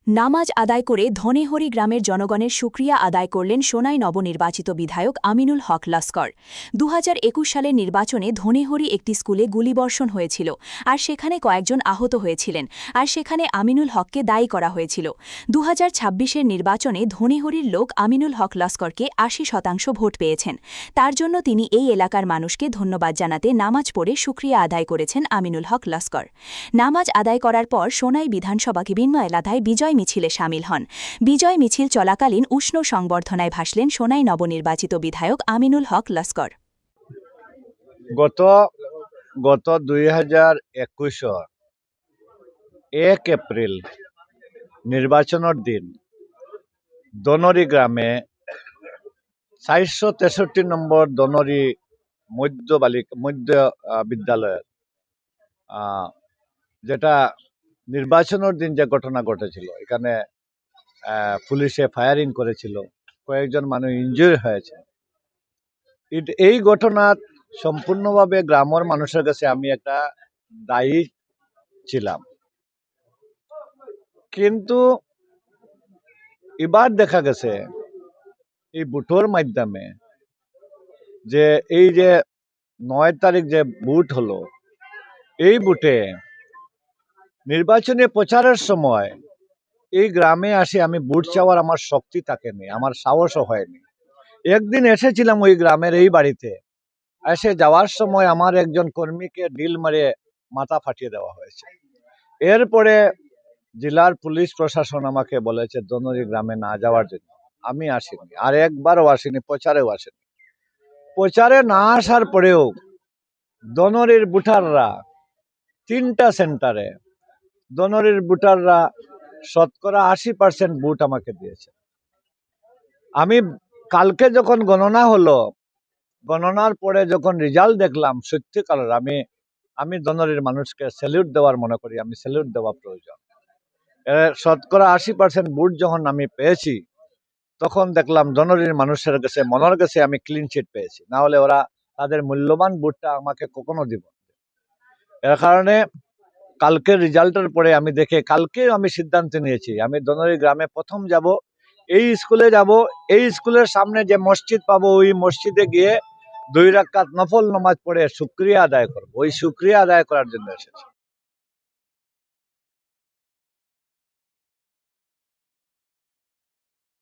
নামাজ আদায় করে ধনেহরি গ্রামের জনগণের শুকরিয়া আদায় করলেন সোনাই নবনির্বাচিত বিধায়ক আমিনুল হক লস্কর। ২০২১ সালের নির্বাচনে ধনেহরি একটি স্কুলে গুলিবর্ষণ হয়েছিল, আর সেখানে কয়েকজন আহত হয়েছিলেন, আর সেখানে আমিনুল হককে দায়ী করা হয়েছিল। ২০২৬-এর নির্বাচনে ধনেহরির লোক আমিনুল হক লস্করকে ৮০% ভোট পেয়েছেন। তার জন্য তিনি এই এলাকার মানুষকে ধন্যবাদ জানাতে নামাজ পড়ে শুকরিয়া আদায় করেছেন আমিনুল হক লস্কর। নামাজ আদায় করার পর সোনাই বিধানসভা বিভিন্ন এলাকায় বিজয় মিছিলে শামিল হন। বিজয় মিছিল চলাকালীন উষ্ণ সংবর্ধনায় ভাসলেন সোনাই নবনির্বাচিত বিধায়ক আমিনুল হক লস্কর। গত গত 2021 1 এপ্রিল নির্বাচনের দিন দনরি গ্রামে 463 নম্বর দনরি মধ্য বিদ্যালয়ের যেটা নির্বাচনের দিন যে ঘটনা ঘটেছিল, এখানে পুলিশে ফায়ারিং করেছিল, কয়েকজন মানুষ ইনজুরি হয়েছে। এই ঘটনা সম্পূর্ণভাবে গ্রামের মানুষের কাছে আমি একটা দায়ী ছিলাম, কিন্তু এবার দেখা গেছে এই ভোটের মাধ্যমে যে এই যে 9 তারিখ যে ভোট হলো, এই ভোটে নির্বাচনী প্রচারের সময় এই গ্রামে আসে আমি ভোট চাওয়ার আমার শক্তি থাকেনি, আমার সাহসও হয়নি। একদিন এসেছিলাম ওই গ্রামের এই বাড়িতে, এসে যাওয়ার সময় আমার একজন কর্মীকে ডিল মারে মাথা ফাটিয়ে দেওয়া হয়েছে। এরপরে জেলার পুলিশ প্রশাসন আমাকে বলেছে দনরি গ্রামে না যাওয়ার জন্য। আমি আসিনি, আর একবারও আসিনি, প্রচারেও আসিনি। প্রচারে না আসার পরেও দনরির ভোটাররা 3টা সেন্টারে দনরির ভোটাররা শতকরা 80% ভোট আমাকে দিয়েছে। আমি কালকে যখন গণনা হলো, গণনার পরে যখন রেজাল্ট দেখলাম, সত্যিকারের আমি দনরির মানুষকে স্যালুট দেওয়ার মনে করি, আমি স্যালুট দেওয়া প্রয়োজন। শতকরা 80% ভোট যখন আমি পেয়েছি, তখন দেখলাম দনরির মানুষের কাছে মনের কাছে আমি ক্লিন চিট পেয়েছি, না হলে ওরা তাদের মূল্যবান ভোটটা আমাকে কখনো দিব। এর কারণে কালকের রেজাল্টের পরে আমি দেখে কালকে আমি সিদ্ধান্ত নিয়েছি, আমি দনরি গ্রামে প্রথম যাব, এই স্কুলে যাব, এই স্কুলের সামনে যে মসজিদ পাবো ওই মসজিদে গিয়ে 2 রাকাত নফল নামাজ পড়ে শুকরিয়া আদায় করবো। ওই শুকরিয়া আদায় করার জন্য এসেছি।